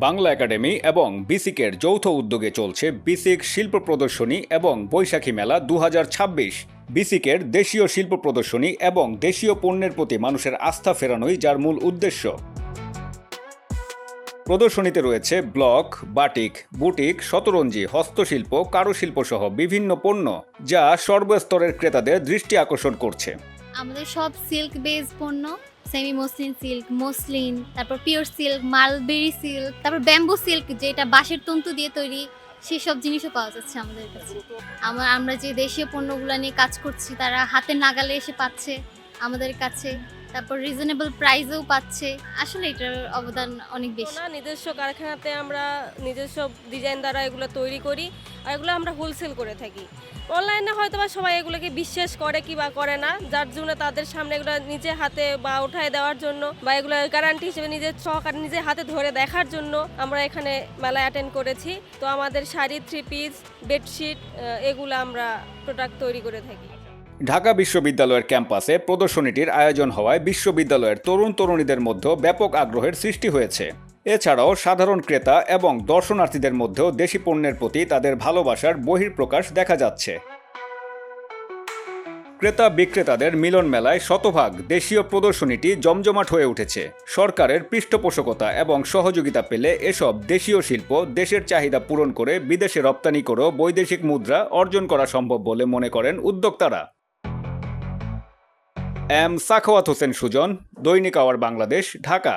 Bangla academy এবং বিসিকের যৌথ উদ্যোগে চলছে বিসিক শিল্প প্রদর্শনী এবং বৈশাখী মেলা ২০২৬। বিসিকের দেশীয় শিল্প প্রদর্শনী এবং দেশীয় পণ্যের প্রতি মানুষের আস্থা ফেরানোই যার মূল উদ্দেশ্য। প্রদর্শনীতে রয়েছে ব্লক, বাটিক, বুটিক, শতরঞ্জি, হস্তশিল্প, কারুশিল্প সহ বিভিন্ন পণ্য, যা সর্বস্তরের ক্রেতাদের দৃষ্টি আকর্ষণ করছে। আমাদের সব সিল্ক বেস পণ্য, সেমি মসলিন সিল্ক, মসলিন, তারপর পিওর সিল্ক, মালবেরি সিল্ক, তারপর ব্যাম্বু সিল্ক যেটা বাঁশের তন্তু দিয়ে তৈরি, সেসব জিনিসও পাওয়া যাচ্ছে আমাদের কাছে। আমরা যে দেশীয় পণ্যগুলো নিয়ে কাজ করছি তারা হাতের নাগালে এসে পাচ্ছে আমাদের কাছে, তারপর রিজনেবল প্রাইসেও পাচ্ছে। আসলে এটার অবদান অনেক বেশি। নিজস্ব কারখানাতে আমরা নিজস্ব ডিজাইন দ্বারা এগুলো তৈরি করি, আর এগুলো আমরা হোলসেল করে থাকি। অনলাইনে হয়তো বা সবাই এগুলোকে বিশ্বাস করে কি বা করে না, যার জন্য তাদের সামনে এগুলো নিজে হাতে বা উঠায় দেওয়ার জন্য বা এগুলো গ্যারান্টি হিসেবে নিজের সহকারে নিজে হাতে ধরে দেখার জন্য আমরা এখানে মেলা অ্যাটেন্ড করেছি। তো আমাদের শাড়ি, 3 পিস, বেডশিট এগুলো আমরা প্রোডাক্ট তৈরি করে থাকি। ঢাকা বিশ্ববিদ্যালয়ের ক্যাম্পাসে প্রদর্শনীটির আয়োজন হওয়ায় বিশ্ববিদ্যালয়ের তরুণ তরুণীদের মধ্যে ব্যাপক আগ্রহের সৃষ্টি হয়েছে। এছাড়াও সাধারণ ক্রেতা এবং দর্শনার্থীদের মধ্যেও দেশি পণ্যের প্রতি তাদের ভালোবাসার বহিঃপ্রকাশ দেখা যাচ্ছে। ক্রেতা বিক্রেতাদের মিলন মেলায় শতভাগ দেশীয় প্রদর্শনীটি জমজমাট হয়ে উঠেছে। সরকারের পৃষ্ঠপোষকতা এবং সহযোগিতা পেলে এসব দেশীয় শিল্প দেশের চাহিদা পূরণ করে বিদেশে রপ্তানি করেও বৈদেশিক মুদ্রা অর্জন করা সম্ভব বলে মনে করেন উদ্যোক্তারা। এম সাখাওয়াত হোসেন সুজন, দৈনিক আওয়ার বাংলাদেশ, ঢাকা।